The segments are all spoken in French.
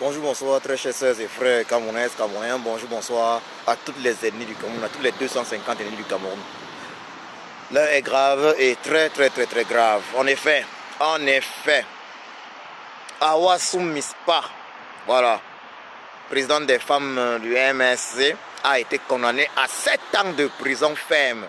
Bonjour, bonsoir, très chers sœurs et frères camerounaises, camerounais. Bonjour, bonsoir à toutes les ethnies du Cameroun, à toutes les 250 ethnies du Cameroun. L'heure est grave et très grave. En effet, Awassou Mispa, voilà, président des femmes du MSC, a été condamné à 7 ans de prison ferme.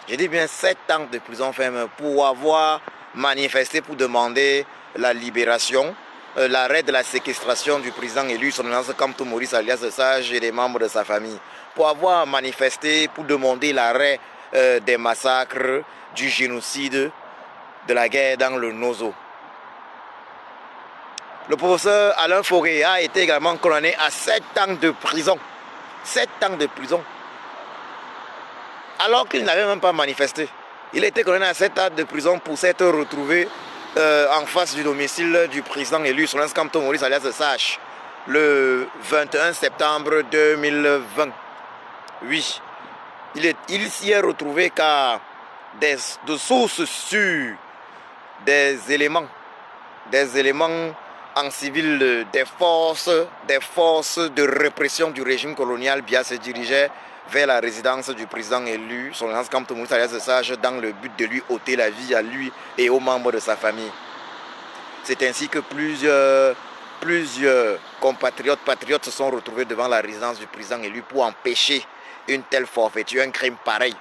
Je dis bien 7 ans de prison ferme pour avoir manifesté pour demander la libération, l'arrêt de la séquestration du président élu, son Excellence Kamto Maurice alias Sage et des membres de sa famille. Pour avoir manifesté pour demander l'arrêt des massacres, du génocide, de la guerre dans le Nozo. Le professeur Alain Fauré a été également condamné à 7 ans de prison. 7 ans de prison. Alors qu'il n'avait même pas manifesté. Il a été condamné à 7 ans de prison pour s'être retrouvé en face du domicile du président élu, son Excellence Kamto Maurice alias Sage, le 21 septembre 2020. Oui, il s'y est retrouvé car de sources sûres, des éléments en civil des forces de répression du régime colonial Biya se dirigeaient vers la résidence du président élu, son Excellence Kamto Maurice alias Sage, dans le but de lui ôter la vie à lui et aux membres de sa famille. C'est ainsi que plusieurs patriotes se sont retrouvés devant la résidence du président élu pour empêcher une telle forfaiture, un crime pareil.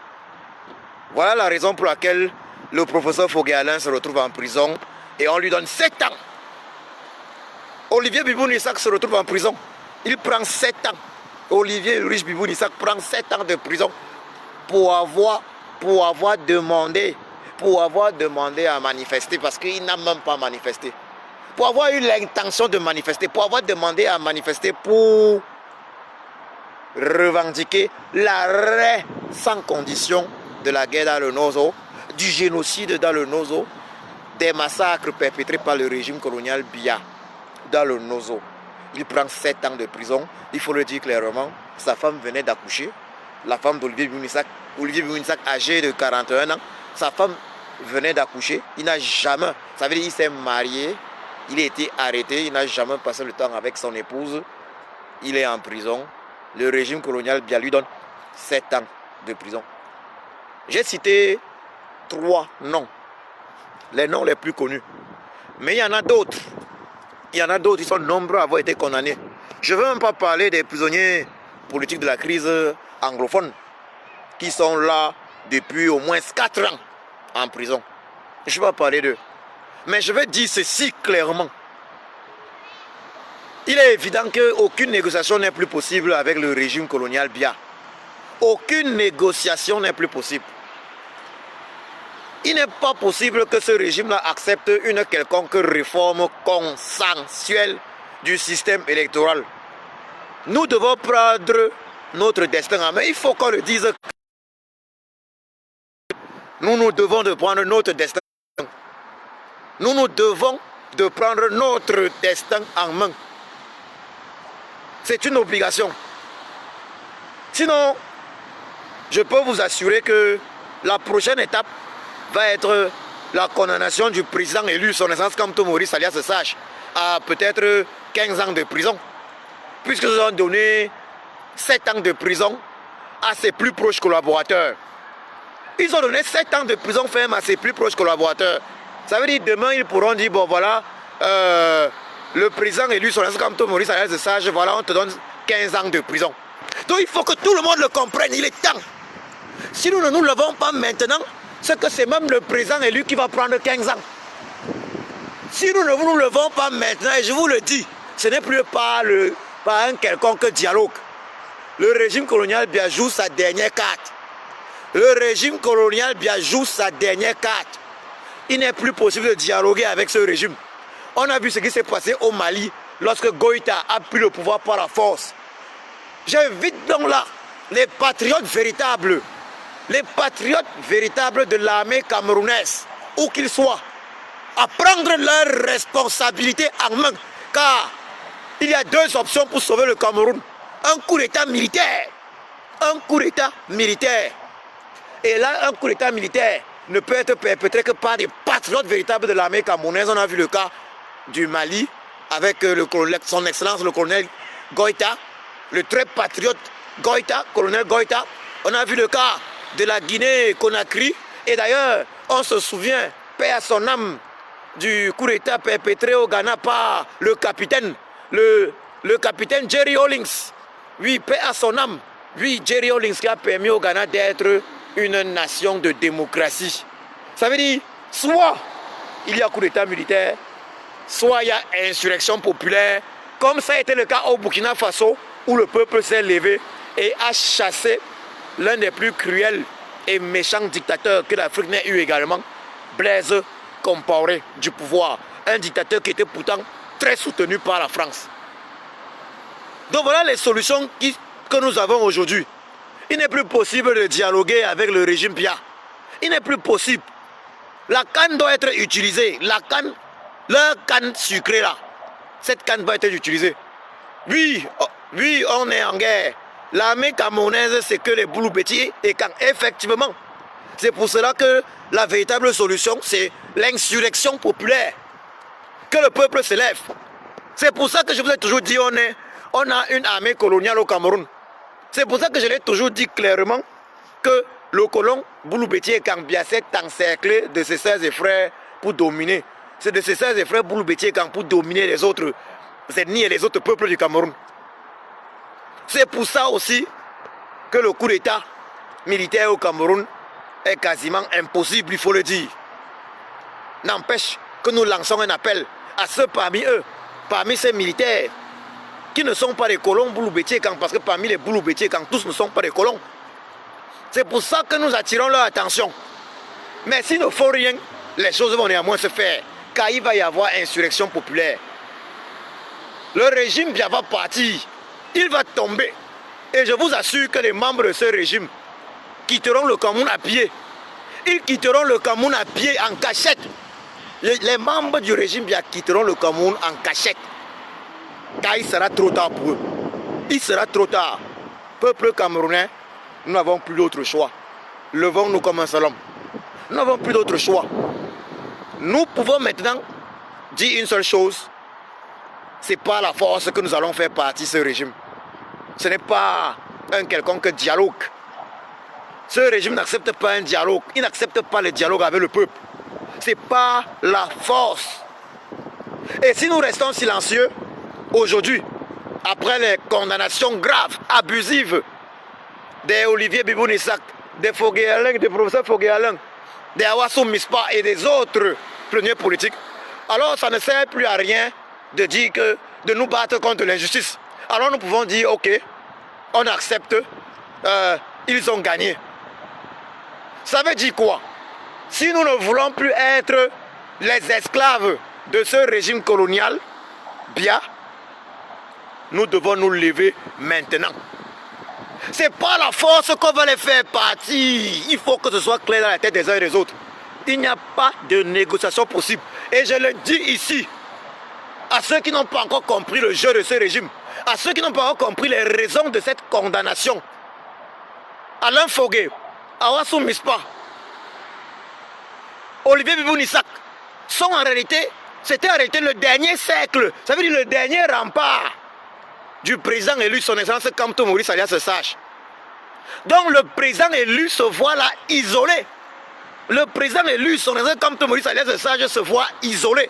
Voilà la raison pour laquelle le professeur Fogué Alain se retrouve en prison et on lui donne 7 ans. Olivier Bibou-Nissak se retrouve en prison. Il prend 7 ans. Olivier Ulrich Bibou-Nissak prend 7 ans de prison pour avoir demandé à manifester parce qu'il n'a même pas manifesté. Pour avoir eu l'intention de manifester, pour avoir demandé à manifester pour revendiquer l'arrêt sans condition de la guerre dans le Nozo, du génocide dans le Nozo, des massacres perpétrés par le régime colonial Biya dans le Nozo. Il prend 7 ans de prison. Il faut le dire clairement, sa femme venait d'accoucher. La femme d'Olivier Bibou-Nissak, âgé de 41 ans, sa femme venait d'accoucher. Il n'a jamais, ça veut dire qu'il s'est marié, il a été arrêté, il n'a jamais passé le temps avec son épouse. Il est en prison. Le régime colonial Biya lui donne 7 ans de prison. J'ai cité 3 noms, les noms les plus connus. Mais il y en a d'autres. Ils sont nombreux à avoir été condamnés. Je ne veux même pas parler des prisonniers politiques de la crise anglophone qui sont là depuis au moins 4 ans en prison. Je ne vais pas parler d'eux. Mais je vais dire ceci clairement. Il est évident qu'aucune négociation n'est plus possible avec le régime colonial Biya. Aucune négociation n'est plus possible. Il n'est pas possible que ce régime-là accepte une quelconque réforme consensuelle du système électoral. Nous devons prendre notre destin en main. Il faut qu'on le dise. Nous devons de prendre notre destin. Nous devons de prendre notre destin en main. C'est une obligation. Sinon, je peux vous assurer que la prochaine étape va être la condamnation du président élu, son Excellence Kamto Maurice alias Sage, à peut-être 15 ans de prison. Puisqu'ils ont donné 7 ans de prison à ses plus proches collaborateurs. Ils ont donné 7 ans de prison ferme à ses plus proches collaborateurs. Ça veut dire demain ils pourront dire, bon voilà, le président élu, son Excellence Kamto Maurice alias Sage, voilà, on te donne 15 ans de prison. Donc il faut que tout le monde le comprenne, il est temps. Si nous ne nous levons pas maintenant, c'est que c'est même le président élu qui va prendre 15 ans. Si nous ne nous levons pas maintenant, et je vous le dis, ce n'est plus par un quelconque dialogue. Le régime colonial Biya joue sa dernière carte. Le régime colonial Biya joue sa dernière carte. Il n'est plus possible de dialoguer avec ce régime. On a vu ce qui s'est passé au Mali lorsque Goïta a pris le pouvoir par la force. J'invite donc là les patriotes véritables de l'armée camerounaise, où qu'ils soient, à prendre leurs responsabilités en main. Car il y a 2 options pour sauver le Cameroun. Un coup d'état militaire. Un coup d'état militaire. Et là, un coup d'état militaire ne peut être perpétré que par des patriotes véritables de l'armée camerounaise. On a vu le cas du Mali, avec son excellence le colonel Goïta, le très patriote Goïta, colonel Goïta. On a vu le cas de la Guinée-Conakry. Et d'ailleurs, on se souvient, paix à son âme, du coup d'État perpétré au Ghana par le capitaine Jerry Rawlings. Oui, paix à son âme. Oui, Jerry Rawlings qui a permis au Ghana d'être une nation de démocratie. Ça veut dire, soit il y a coup d'État militaire, soit il y a insurrection populaire, comme ça a été le cas au Burkina Faso, où le peuple s'est levé et a chassé l'un des plus cruels et méchants dictateurs que l'Afrique n'ait eu également, Blaise Compaoré, du pouvoir. Un dictateur qui était pourtant très soutenu par la France. Donc voilà les solutions que nous avons aujourd'hui. Il n'est plus possible de dialoguer avec le régime Biya. Il n'est plus possible. La canne doit être utilisée. La canne, leur canne sucrée là, cette canne doit être utilisée. Oui, oui, on est en guerre. L'armée camerounaise, c'est que les Bouloubéti et quand effectivement, c'est pour cela que la véritable solution, c'est l'insurrection populaire. Que le peuple se lève. C'est pour ça que je vous ai toujours dit, on a une armée coloniale au Cameroun. C'est pour ça que je l'ai toujours dit clairement que le colon Bouloubéti et Kambia s'est encerclé de ses sœurs et frères pour dominer. C'est de ses sœurs et frères Bouloubéti et Kambia pour dominer les autres ethnies et les autres peuples du Cameroun. C'est pour ça aussi que le coup d'État militaire au Cameroun est quasiment impossible, il faut le dire. N'empêche que nous lançons un appel à ceux parmi eux, parmi ces militaires, qui ne sont pas des colons Bouloubéti, parce que parmi les Bouloubéti, tous ne sont pas des colons. C'est pour ça que nous attirons leur attention. Mais s'ils ne font rien, les choses vont néanmoins se faire, car il va y avoir insurrection populaire. Le régime va partir, il va tomber. Et je vous assure que les membres de ce régime quitteront le Cameroun à pied. Ils quitteront le Cameroun à pied en cachette. Les membres du régime quitteront le Cameroun en cachette. Car il sera trop tard pour eux. Il sera trop tard. Peuple camerounais, nous n'avons plus d'autre choix. Levons-nous comme un seul homme. Nous n'avons plus d'autre choix. Nous pouvons maintenant dire une seule chose. C'est par la force que nous allons faire partie de ce régime. Ce n'est pas un quelconque dialogue. Ce régime n'accepte pas un dialogue. Il n'accepte pas le dialogue avec le peuple. C'est par la force. Et si nous restons silencieux, aujourd'hui, après les condamnations graves, abusives des Olivier Bibounissak, des Fogué-Alain, des professeurs Fogué-Alain, des Awassou Mispa et des autres pionniers politiques, alors ça ne sert plus à rien de dire que de nous battre contre l'injustice. Alors nous pouvons dire, ok, on accepte, ils ont gagné. Ça veut dire quoi? Si nous ne voulons plus être les esclaves de ce régime colonial, bien, nous devons nous lever maintenant. C'est pas la force qu'on va les faire partir. Il faut que ce soit clair dans la tête des uns et des autres. Il n'y a pas de négociation possible. Et je le dis ici, à ceux qui n'ont pas encore compris le jeu de ce régime, à ceux qui n'ont pas encore compris les raisons de cette condamnation. Alain Fogué, Awassou Mispa, Olivier Bibounissak sont en réalité, c'était en réalité le dernier cercle, ça veut dire le dernier rempart du président élu, son excellence Kamto Maurice alias Sage. Donc le président élu se voit là isolé. Le président élu, son excellence Kamto Maurice alias Sage se voit isolé.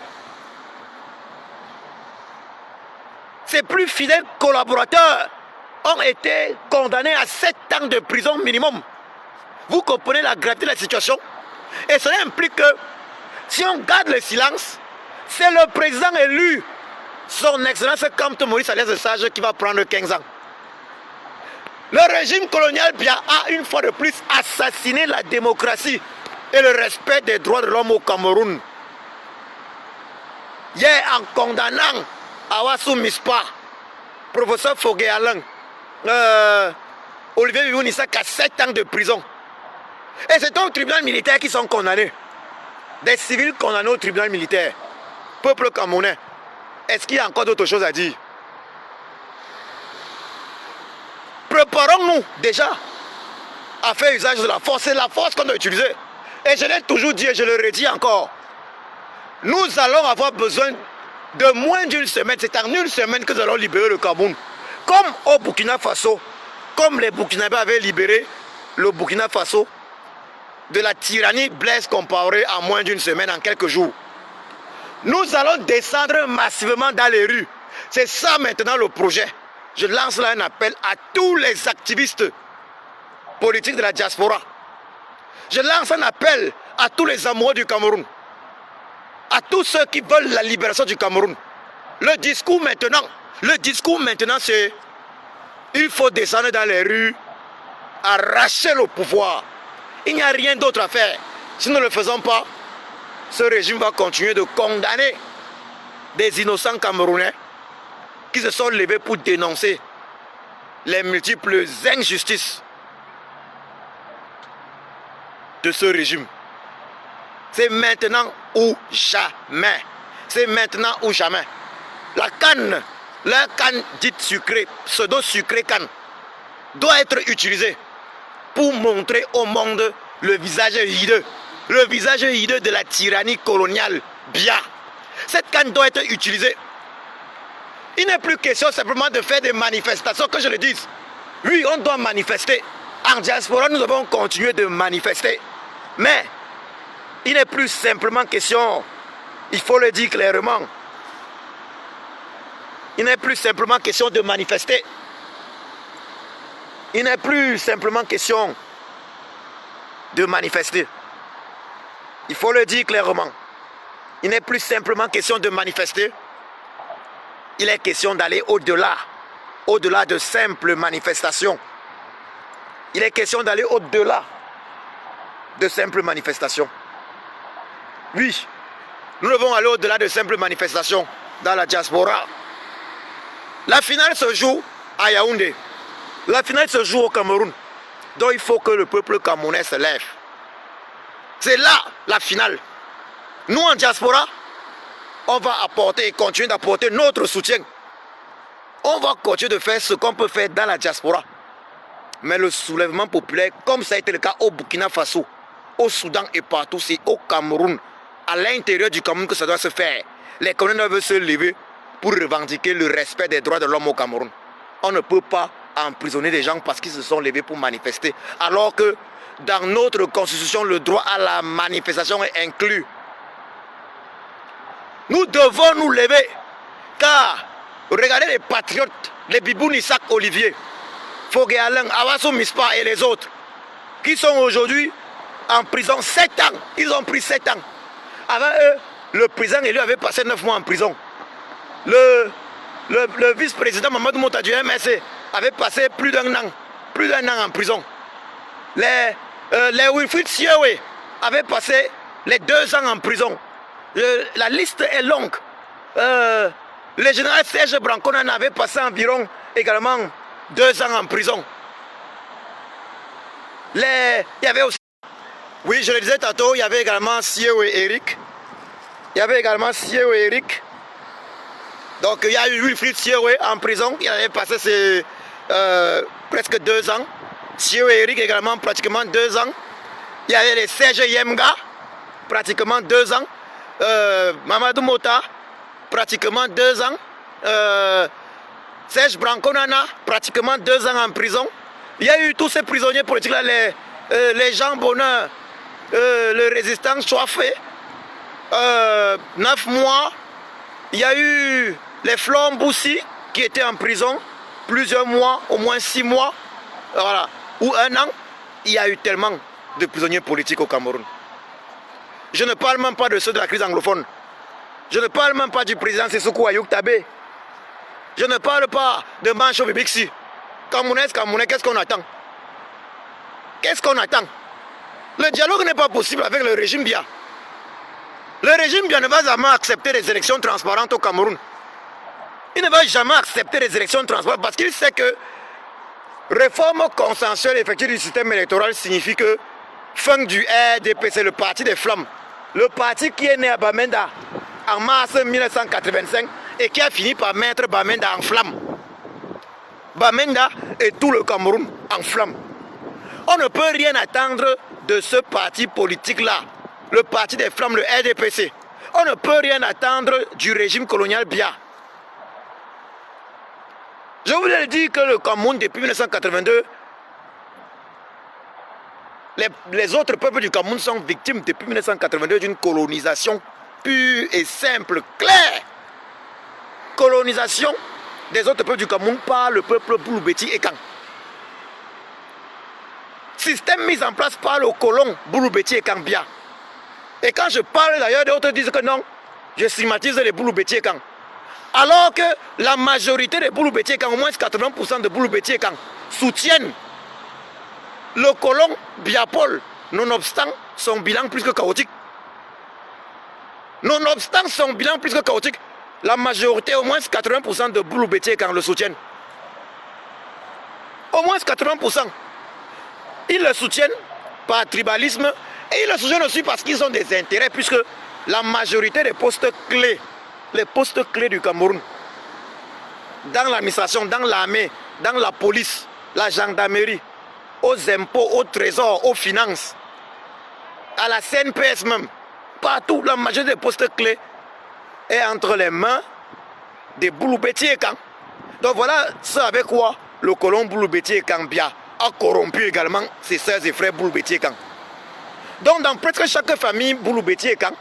Ses plus fidèles collaborateurs ont été condamnés à 7 ans de prison minimum. Vous comprenez la gravité de la situation? Et cela implique que si on garde le silence, c'est le président élu, son excellence Kamto Maurice alias Sage, qui va prendre 15 ans. Le régime colonial a une fois de plus assassiné la démocratie et le respect des droits de l'homme au Cameroun. Hier, en condamnant Awassou Mispa, professeur Fogué-Alain, Olivier Bibounissak à 7 ans de prison. Et c'est au tribunal militaire qui sont condamnés. Des civils condamnés au tribunal militaire. Peuple camerounais, est-ce qu'il y a encore d'autres choses à dire? Préparons-nous déjà à faire usage de la force. C'est la force qu'on doit utiliser. Et je l'ai toujours dit et je le redis encore. Nous allons avoir besoin de moins d'une semaine, c'est en une semaine que nous allons libérer le Cameroun. Comme au Burkina Faso, comme les Burkinabés avaient libéré le Burkina Faso de la tyrannie Blaise Compaoré en moins d'une semaine, en quelques jours. Nous allons descendre massivement dans les rues. C'est ça maintenant le projet. Je lance là un appel à tous les activistes politiques de la diaspora. Je lance un appel à tous les amoureux du Cameroun. À tous ceux qui veulent la libération du Cameroun. Le discours maintenant, c'est il faut descendre dans les rues, arracher le pouvoir. Il n'y a rien d'autre à faire. Si nous ne le faisons pas, ce régime va continuer de condamner des innocents Camerounais qui se sont levés pour dénoncer les multiples injustices de ce régime. C'est maintenant ou jamais. C'est maintenant ou jamais. La canne dite sucrée, pseudo-sucrée canne, doit être utilisée pour montrer au monde le visage hideux. Le visage hideux de la tyrannie coloniale. Bien. Cette canne doit être utilisée. Il n'est plus question simplement de faire des manifestations, que je le dise. Oui, on doit manifester. En diaspora, nous devons continuer de manifester. Mais il n'est plus simplement question, il faut le dire clairement, il n'est plus simplement question de manifester. Il n'est plus simplement question de manifester. Il faut le dire clairement. Il n'est plus simplement question de manifester. Il est question d'aller au-delà. Au-delà de simples manifestations. Il est question d'aller au-delà de simples manifestations. Oui, nous devons aller au-delà de simples manifestations dans la diaspora. La finale se joue à Yaoundé. La finale se joue au Cameroun. Donc il faut que le peuple camerounais se lève. C'est là la finale. Nous en diaspora, on va apporter et continuer d'apporter notre soutien. On va continuer de faire ce qu'on peut faire dans la diaspora. Mais le soulèvement populaire, comme ça a été le cas au Burkina Faso, au Soudan et partout, c'est au Cameroun, à l'intérieur du Cameroun que ça doit se faire. Les Camerounais veulent se lever pour revendiquer le respect des droits de l'homme au Cameroun. On ne peut pas emprisonner des gens parce qu'ils se sont levés pour manifester, alors que dans notre constitution, le droit à la manifestation est inclus. Nous devons nous lever, car regardez les patriotes, les Biboun Isaac Olivier, Fogué Alain, Awassou Mispa et les autres, qui sont aujourd'hui en prison 7 ans. Ils ont pris 7 ans. Avant eux, le président élu avait passé 9 mois en prison. Le vice-président Mamadou Mouta du MSC avait passé plus d'un an en prison. Les Wilfried Siewe avaient passé les 2 ans en prison. La liste est longue. Le général Serge Branconan avait passé environ également 2 ans en prison. Il y avait aussi, oui, je le disais tantôt, il y avait également Siewe Eric. Donc il y a eu Wilfried Siewe en prison. Il avait passé presque 2 ans. Siewe Eric également pratiquement 2 ans. Il y avait les Serge Yemga, pratiquement 2 ans. Mamadou Mota, pratiquement 2 ans. Serge Branconana, pratiquement 2 ans en prison. Il y a eu tous ces prisonniers politiques là, les Jean Bonheur, le résistant Chouafé, 9 mois. Il y a eu les Florent Boussi qui étaient en prison plusieurs mois, au moins 6 mois, voilà, ou 1 an. Il y a eu tellement de prisonniers politiques au Cameroun. Je ne parle même pas de ceux de la crise anglophone. Je ne parle même pas du président Sissoko Ayouk Tabé. Je ne parle pas de Mancho Bibixi. Camerounais, qu'est-ce qu'on attend? Qu'est-ce qu'on attend? Le dialogue n'est pas possible avec le régime Biya. Le régime Biya ne va jamais accepter des élections transparentes au Cameroun. Il ne va jamais accepter des élections transparentes parce qu'il sait que réforme consensuelle effectuée du système électoral signifie que fin du RDP, c'est le parti des flammes. Le parti qui est né à Bamenda en mars 1985 et qui a fini par mettre Bamenda en flamme. Bamenda et tout le Cameroun en flamme. On ne peut rien attendre de ce parti politique-là, le parti des flammes, le RDPC. On ne peut rien attendre du régime colonial Biya. Je voulais dire que le Cameroun, depuis 1982, les autres peuples du Cameroun sont victimes depuis 1982 d'une colonisation pure et simple, claire. Colonisation des autres peuples du Cameroun par le peuple Boulou Beti et Kang. Système mis en place par le colon Boulou Beti et Kang Biya. Et quand je parle d'ailleurs, d'autres disent que non, je stigmatise les Boulou Beti et Kang. Alors que la majorité des Boulou Beti et Kang, au moins 80% de Boulou Beti et Kang, soutiennent le colon Biya-Paul, nonobstant son bilan plus que chaotique. Nonobstant son bilan plus que chaotique, la majorité, au moins 80% de Boulou Beti et Kang le soutiennent. Au moins 80%. Ils le soutiennent par tribalisme et ils le soutiennent aussi parce qu'ils ont des intérêts, puisque la majorité des postes clés, les postes clés du Cameroun, dans l'administration, dans l'armée, dans la police, la gendarmerie, aux impôts, au trésor, aux finances, à la CNPS même, partout, la majorité des postes clés est entre les mains des Boulou Beti et Kang. Donc voilà ce avec quoi le colon Boulou Beti et Kang Biya a corrompu également ses sœurs et frères Boulou Beti et Kang. Donc dans presque chaque famille Boulou Beti et Kang,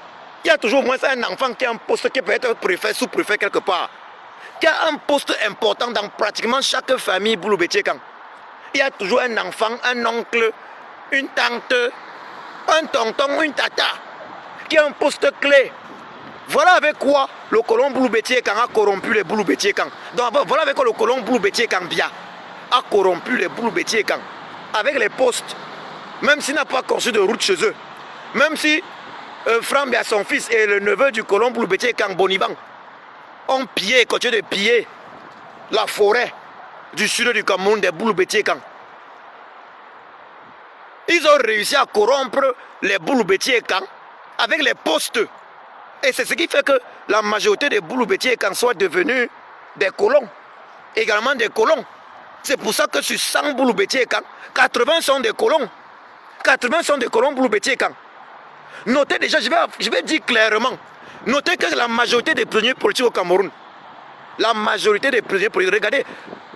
il y a toujours au moins un enfant qui a un poste qui peut être préfet, sous-préfet quelque part, qui a un poste important dans pratiquement chaque famille Boulou Beti et Kang. Il y a toujours un enfant, un oncle, une tante, un tonton, une tata, qui a un poste clé. Voilà avec quoi le colon Boulou Beti et Kang a corrompu les Boulou Beti et Kang. Donc voilà avec quoi le colon Boulou Beti et Kang Biya a corrompu les Boulou Beti et Kang. Avec les postes, même s'il n'a pas construit de route chez eux, même si Franck Biya, son fils, et le neveu du colon Boulou Beti et Kang, Boniban, ont pillé, continué de piller la forêt du sud du Cameroun des Boulou Beti et Kang. Ils ont réussi à corrompre les Boulou Beti et Kang avec les postes. Et c'est ce qui fait que la majorité des Boulou Beti et Kang soient devenus des colons, également des colons. C'est pour ça que sur 100 Boulou Beti et Kang, 80 sont des colons. 80 sont des colons Boulou Beti et Kang. Notez déjà, je vais dire clairement, notez que la majorité des prisonniers politiques au Cameroun, la majorité des prisonniers politiques, regardez,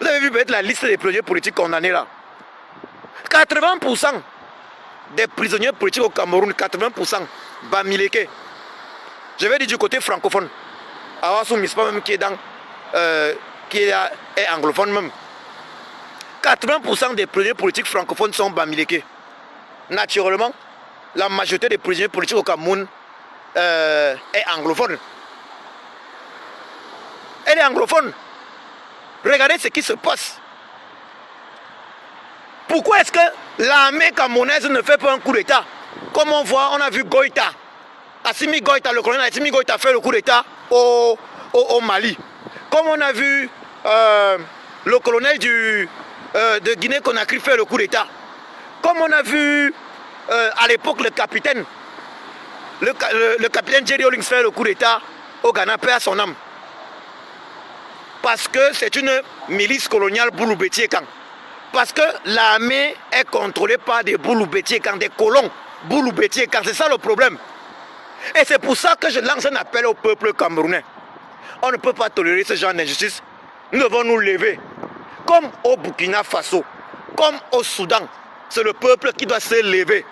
vous avez vu peut-être la liste des prisonniers politiques condamnés là. 80% des prisonniers politiques au Cameroun, 80% Bamileke. Je vais dire du côté francophone. Awassou Mispa même qui est dans est anglophone même. 80% des prisonniers politiques francophones sont Bamileke. Naturellement, la majorité des prisonniers politiques au Cameroun est anglophone. Elle est anglophone. Regardez ce qui se passe. Pourquoi est-ce que l'armée camerounaise ne fait pas un coup d'État? Comme on voit, on a vu Goïta. Assimi Goïta, le colonel Assimi Goïta fait le coup d'État au Mali. Comme on a vu le colonel de Guinée-Conakry faire le coup d'État. Comme on a vu à l'époque le capitaine Jerry Rawlings faire le coup d'État au Ghana, paix à son âme. Parce que c'est une milice coloniale Boulou Beti et Kang. Parce que l'armée est contrôlée par des Boulou Beti et Kang, des colons Boulou Beti et Kang. C'est ça le problème. Et c'est pour ça que je lance un appel au peuple camerounais. On ne peut pas tolérer ce genre d'injustice. Nous devons nous lever. Comme au Burkina Faso, comme au Soudan, c'est le peuple qui doit se lever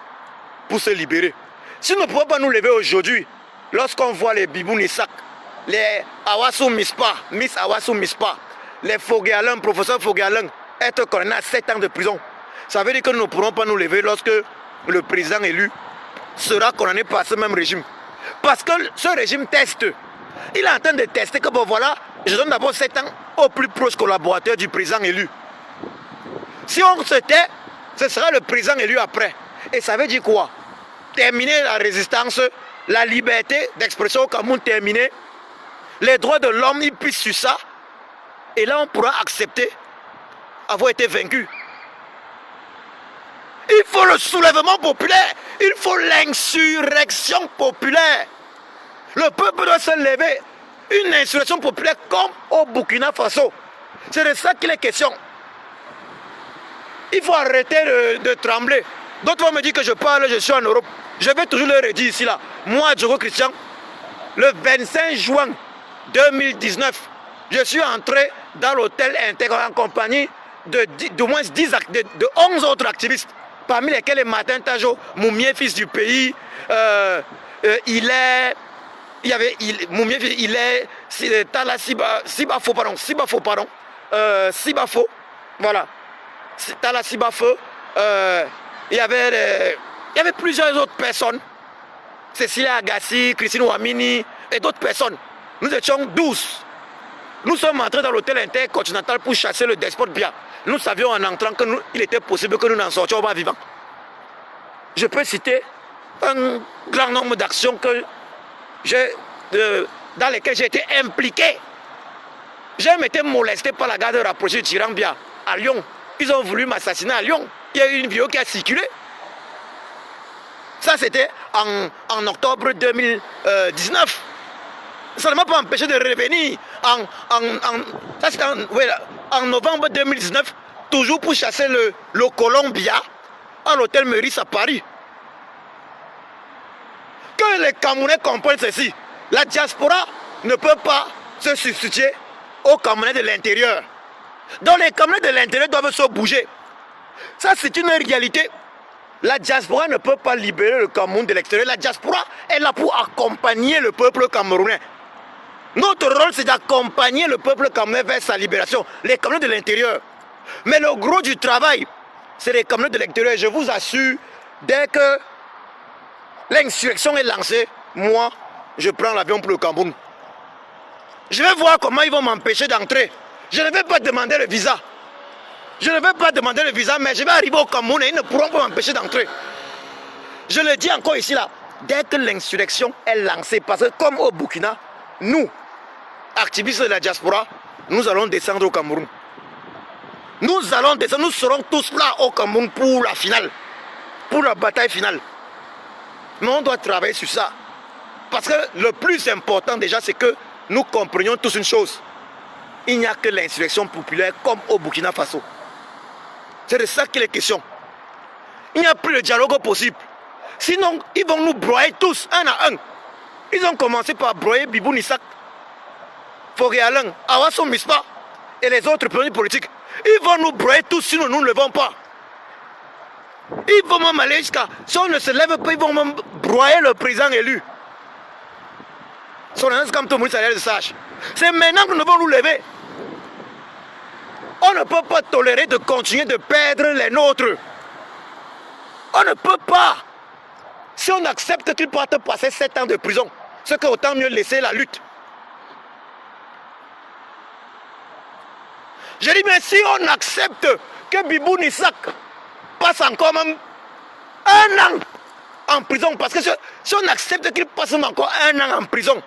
pour se libérer. Si nous ne pouvons pas nous lever aujourd'hui, lorsqu'on voit les Bibou Nissak, les Awassou Mispa, Miss Awassou Mispa, les Foguéalin, professeur Foguéalin, être condamné à 7 ans de prison, ça veut dire que nous ne pourrons pas nous lever lorsque le président élu sera condamné par ce même régime. Parce que ce régime teste. Il est en train de tester que bon voilà, je donne d'abord 7 ans aux plus proches collaborateurs du président élu. Si on se tait, ce sera le président élu après. Et ça veut dire quoi? Terminer la résistance, la liberté d'expression au Cameroun terminée, les droits de l'homme, ils pissent sur ça. Et là, on pourra accepter avoir été vaincu. Il faut le soulèvement populaire. Il faut l'insurrection populaire. Le peuple doit se lever. Une insurrection populaire comme au Burkina Faso. C'est de ça qu'il est question. Il faut arrêter de trembler. D'autres vont me dire que je parle, je suis en Europe. Je vais toujours leur dire ici là. Moi, Diogo Christian, le 25 juin 2019, je suis entré dans l'hôtel Intègre en compagnie de 11 autres activistes, parmi lesquels Martin Tajo, Moumié, fils du pays, Tala Sibafo, voilà, Tala Sibafo, il y avait plusieurs autres personnes, Cécilia Agassi, Christine Ouamini et d'autres personnes. Nous étions 12. Nous sommes entrés dans l'hôtel intercontinental pour chasser le despote Biya. Nous savions en entrant qu'il était possible que nous n'en sortions pas vivants. Je peux citer un grand nombre d'actions dans lesquelles j'ai été impliqué. J'ai été molesté par la garde rapprochée de Tiran Biya à Lyon. Ils ont voulu m'assassiner à Lyon. Il y a eu une vidéo qui a circulé. Ça, c'était en octobre 2019. Ça ne m'a pas empêché de revenir en novembre 2019, toujours pour chasser le colon Biya à l'hôtel Meurice à Paris. Que les Camerounais comprennent ceci. La diaspora ne peut pas se substituer aux Camerounais de l'intérieur. Donc les Camerounais de l'intérieur doivent se bouger. Ça, c'est une réalité. La diaspora ne peut pas libérer le Cameroun de l'extérieur. La diaspora est là pour accompagner le peuple camerounais. Notre rôle, c'est d'accompagner le peuple camerounais vers sa libération. Les Camerounais de l'intérieur. Mais le gros du travail, c'est les Camerounais de l'extérieur. Je vous assure, dès que l'insurrection est lancée, moi, je prends l'avion pour le Cameroun. Je vais voir comment ils vont m'empêcher d'entrer. Je ne vais pas demander le visa. Je ne vais pas demander le visa, mais je vais arriver au Cameroun et ils ne pourront pas m'empêcher d'entrer. Je le dis encore ici, là. Dès que l'insurrection est lancée, parce que comme au Burkina, nous, activistes de la diaspora, nous allons descendre au Cameroun. Nous allons descendre, nous serons tous là au Cameroun pour la finale, pour la bataille finale. Mais on doit travailler sur ça. Parce que le plus important déjà, c'est que nous comprenions tous une chose. Il n'y a que l'insurrection populaire comme au Burkina Faso. C'est de ça qu'il est question. Il n'y a plus de dialogue possible. Sinon, ils vont nous broyer tous, un à un. Ils ont commencé par broyer Bibou Nissak, Foré Alain, Awasso Mispa et les autres prisonniers politiques. Ils vont nous broyer tous, sinon nous ne le levons pas. Ils vont même aller jusqu'à... Si on ne se lève pas, ils vont même broyer le président élu. Son annonce comme tout le monde s'allait le sache. C'est maintenant que nous devons nous lever. On ne peut pas tolérer de continuer de perdre les nôtres. On ne peut pas. Si on accepte qu'ils partent passer 7 ans de prison, c'est qu'autant mieux laisser la lutte. Je dis, mais si on accepte que Bibou Nissak passe encore même 1 an en prison, parce que si on accepte qu'il passe même encore 1 an en prison,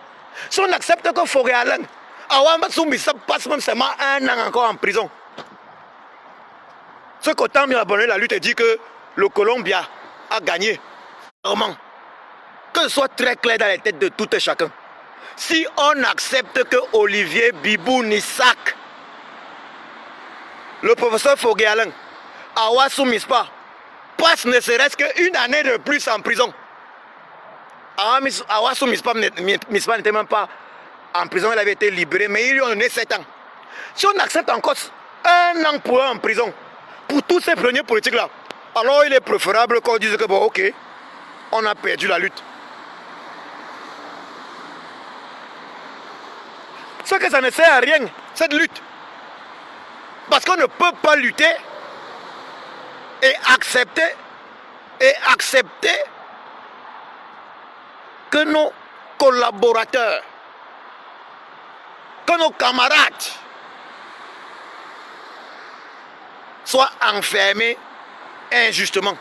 si on accepte que Foré Alain, Awamba Soumbissa passe même seulement 1 an encore en prison, c'est qu'autant mieux abandonner la lutte et dire que le Colombia a gagné. Vraiment, que ce soit très clair dans les têtes de tout et chacun. Si on accepte que Olivier Bibou Nissak, le professeur Foré Alain, Awassou Mispa, passe ne serait-ce qu'une année de plus en prison. Awassou Mispa n'était même pas en prison, il avait été libéré, mais ils lui ont donné 7 ans. Si on accepte encore 1 an pour eux en prison, pour tous ces prisonniers politiques-là, alors il est préférable qu'on dise que bon, ok, on a perdu la lutte. C'est que ça ne sert à rien, cette lutte. Parce qu'on ne peut pas lutter et accepter que nos collaborateurs, que nos camarades soient enfermés injustement.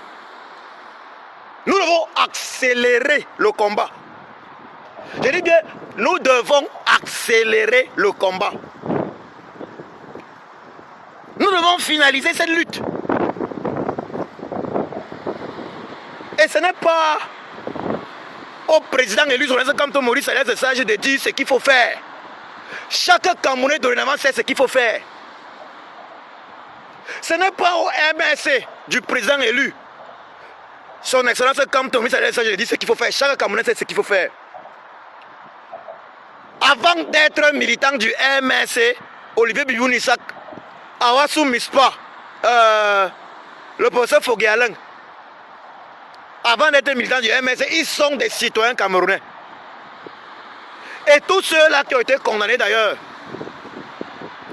Nous devons accélérer le combat. Je dis bien, nous devons accélérer le combat. Nous devons finaliser cette lutte. Et ce n'est pas au président élu comme Maurice Alain Sage de dire ce qu'il faut faire. Chaque Camerounais dorénavant sait ce qu'il faut faire. Ce n'est pas au MSC du président élu. Son excellence comme Maurice Alain Sage de dire ce qu'il faut faire. Chaque Camerounais sait ce qu'il faut faire. Avant d'être militant du MSC, Olivier Bibounisak, Awassou Mispa, le professeur Foguéaleng, avant d'être militant du MSC, ils sont des citoyens camerounais. Et tous ceux-là qui ont été condamnés d'ailleurs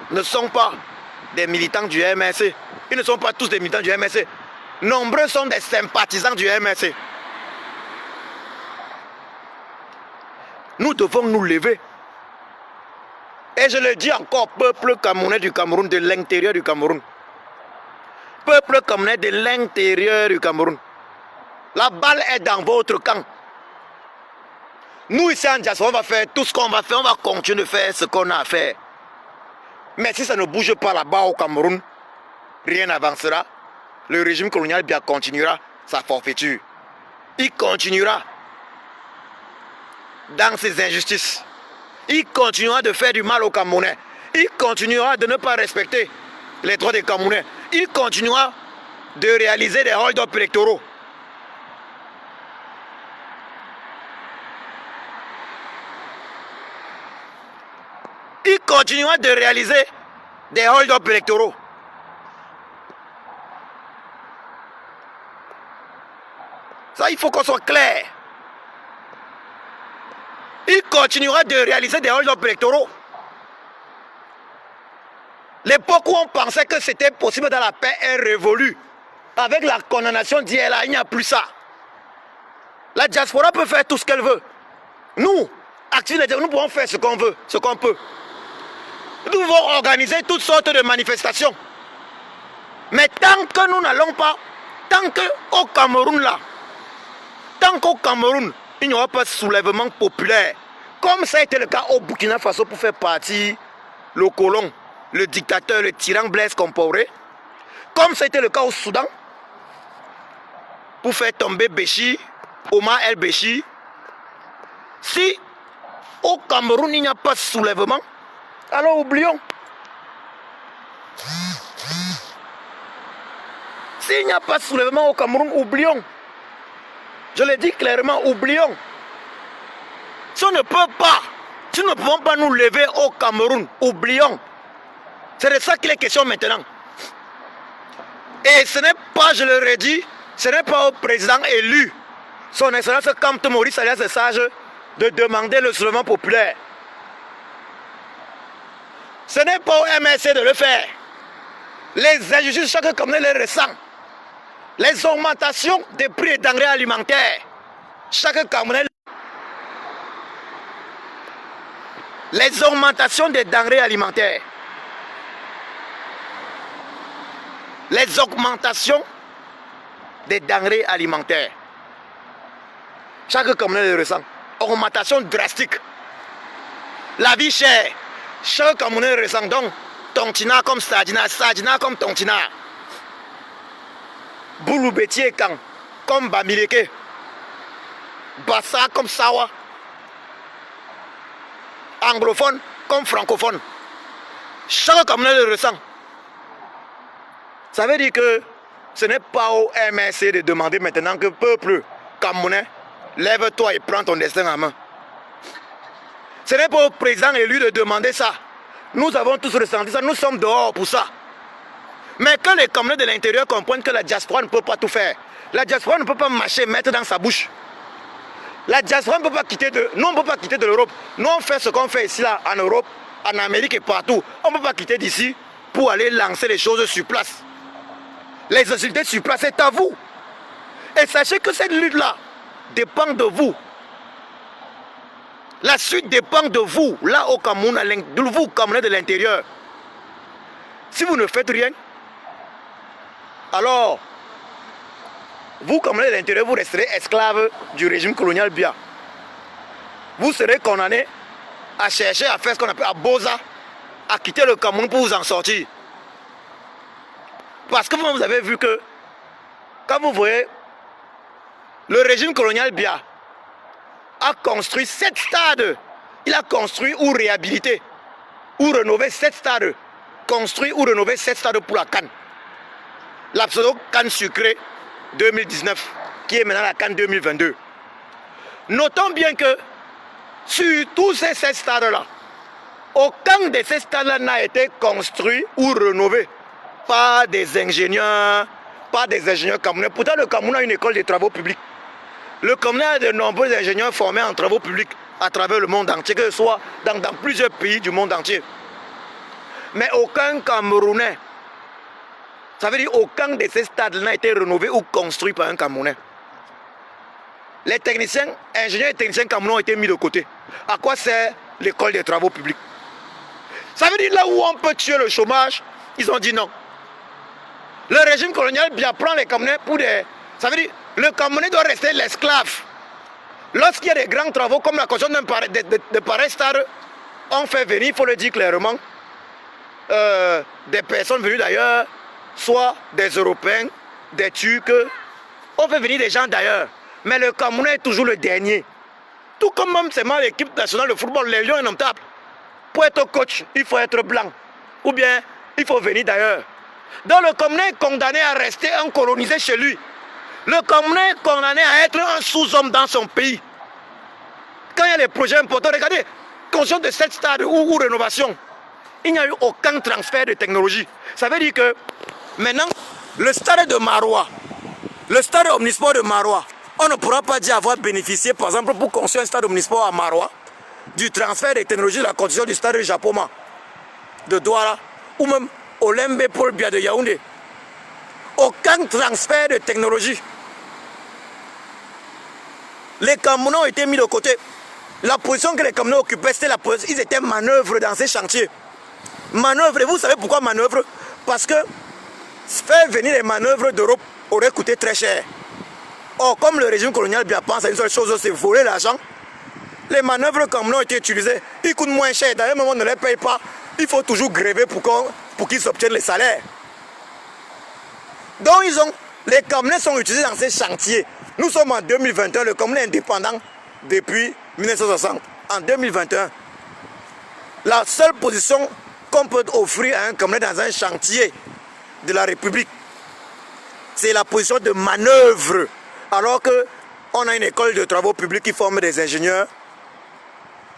ne sont pas des militants du MSC. Ils ne sont pas tous des militants du MSC. Nombreux sont des sympathisants du MSC. Nous devons nous lever. Et je le dis encore, peuple camerounais du Cameroun, de l'intérieur du Cameroun. Peuple camerounais de l'intérieur du Cameroun. La balle est dans votre camp. Nous ici en diaspora, on va faire tout ce qu'on va faire, on va continuer de faire ce qu'on a à faire. Mais si ça ne bouge pas là-bas au Cameroun, rien n'avancera. Le régime colonial bien continuera sa forfaiture. Il continuera dans ses injustices. Il continuera de faire du mal aux Camerounais. Il continuera de ne pas respecter les droits des Camerounais. Il continuera de réaliser des hold-up électoraux. Il continuera de réaliser des hold-up électoraux. Ça, il faut qu'on soit clair. Il continuera de réaliser des hold-up électoraux. L'époque où on pensait que c'était possible dans la paix est révolue. Avec la condamnation d'ILA, il n'y a plus ça. La diaspora peut faire tout ce qu'elle veut. Nous, actifs, nous pouvons faire ce qu'on veut, ce qu'on peut. Nous devons organiser toutes sortes de manifestations. Mais tant que nous n'allons pas, tant qu'au Cameroun là, tant qu'au Cameroun, il n'y aura pas de soulèvement populaire, comme ça a été le cas au Burkina Faso pour faire partie le colon, le dictateur, le tyran Blaise Compaoré, comme ça a été le cas au Soudan, pour faire tomber Béchi, Omar El Béchi. Si au Cameroun il n'y a pas de soulèvement, alors oublions. S'il n'y a pas de soulèvement au Cameroun, oublions. Je le dis clairement, oublions. Si on ne peut pas, si nous ne pouvons pas nous lever au Cameroun, oublions. C'est de ça qu'il est question maintenant. Et ce n'est pas, je le redis, ce n'est pas au président élu, son excellence Kamto Maurice alias Sage, de demander le soulèvement populaire. Ce n'est pas au MSC de le faire. Les injustices, chaque Camerounais les ressent. Les augmentations des prix des denrées alimentaires, chaque Camerounais. Les augmentations des denrées alimentaires. Les augmentations des denrées alimentaires. Chaque Camerounais le ressent. Augmentation drastique. La vie chère. Chaque Camerounais le ressent. Donc, Tontina comme Sadina, Sadina comme Tontina. Boulou Bétier comme Bamileke. Bassa comme Sawa. Anglophone comme francophone. Chaque Camerounais le ressent. Ça veut dire que ce n'est pas au MSC de demander maintenant que peuple camerounais, lève-toi et prends ton destin en main. Ce n'est pas au président élu de demander ça. Nous avons tous ressenti ça, nous sommes dehors pour ça. Mais que les Camerounais de l'intérieur comprennent que la diaspora ne peut pas tout faire. La diaspora ne peut pas mâcher, mettre dans sa bouche. La diaspora ne peut pas quitter de... Nous, on ne peut pas quitter de l'Europe. Nous, on fait ce qu'on fait ici, là, en Europe, en Amérique et partout. On ne peut pas quitter d'ici pour aller lancer les choses sur place. Les hostilités sur place, c'est à vous. Et sachez que cette lutte-là dépend de vous. La suite dépend de vous, là au Cameroun, de vous, Camerounais de l'intérieur. Si vous ne faites rien, alors, vous, Camerounais de l'intérieur, vous resterez esclaves du régime colonial Biya. Vous serez condamnés à chercher à faire ce qu'on appelle à Boza, à quitter le Cameroun pour vous en sortir. Parce que vous avez vu que, quand vous voyez, le régime colonial Biya a construit 7 stades. Il a construit ou réhabilité, ou rénové 7 stades. Construit ou rénové 7 stades pour la CAN. La pseudo-CAN sucrée 2019, qui est maintenant la CAN 2022. Notons bien que sur tous ces stades-là, aucun de ces stades-là n'a été construit ou rénové par des ingénieurs, camerounais. Pourtant, le Cameroun a une école de travaux publics. Le Cameroun a de nombreux ingénieurs formés en travaux publics à travers le monde entier, que ce soit dans plusieurs pays du monde entier. Mais aucun Camerounais, ça veut dire aucun de ces stades n'a été rénové ou construit par un Camerounais. Les techniciens, ingénieurs et techniciens camerounais ont été mis de côté. À quoi sert l'école des travaux publics? Ça veut dire là où on peut tuer le chômage, ils ont dit non. Le régime colonial bien prend les Camerounais pour des... Ça veut dire le Camerounais doit rester l'esclave. Lorsqu'il y a des grands travaux comme la construction de pareils stades, on fait venir, il faut le dire clairement, des personnes venues d'ailleurs, soit des Européens, des Turcs, on fait venir des gens d'ailleurs. Mais le Camerounais est toujours le dernier. Tout comme même c'est mal l'équipe nationale de football, les Lions indomptables. Pour être coach, il faut être blanc. Ou bien, il faut venir d'ailleurs. Donc le Camerounais est condamné à rester un colonisé chez lui. Le Camerounais est condamné à être un sous-homme dans son pays. Quand il y a des projets importants, regardez, construction de cette stade ou rénovation, il n'y a eu aucun transfert de technologie. Ça veut dire que maintenant, le stade de Maroua, le stade omnisport de Maroua, on ne pourra pas dire avoir bénéficié, par exemple, pour construire un stade omnisport à Maroua, du transfert des technologies de la construction du stade de Japoma, de Douala, ou même Olembe Paul Biya de Yaoundé. Aucun transfert de technologie. Les Camerounais ont été mis de côté. La position que les Camerounais occupaient, c'était la position, ils étaient manœuvres dans ces chantiers. Manœuvres, et vous savez pourquoi manœuvres? Parce que faire venir les manœuvres d'Europe aurait coûté très cher. Or, comme le régime colonial bien pense à une seule chose, c'est voler l'argent, les manœuvres comme ont été utilisées, ils coûtent moins cher. D'ailleurs, on ne les paye pas. Il faut toujours gréver pour qu'ils obtiennent les salaires. Donc, les Camerounais sont utilisés dans ces chantiers. Nous sommes en 2021, le Cameroun est indépendant depuis 1960. En 2021, la seule position qu'on peut offrir à un Camerounais dans un chantier de la République, c'est la position de manœuvre. Alors qu'on a une école de travaux publics qui forme des ingénieurs,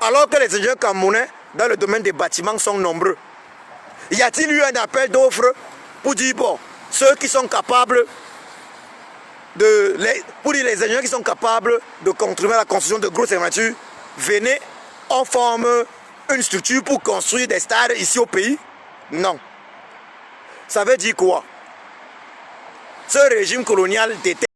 alors que les ingénieurs camerounais dans le domaine des bâtiments sont nombreux. Y a-t-il eu un appel d'offres pour dire, bon, ceux qui sont capables pour dire les ingénieurs qui sont capables de contribuer à la construction de grosses infrastructures, venez, on forme une structure pour construire des stades ici au pays? Non. Ça veut dire quoi? Ce régime colonial déteste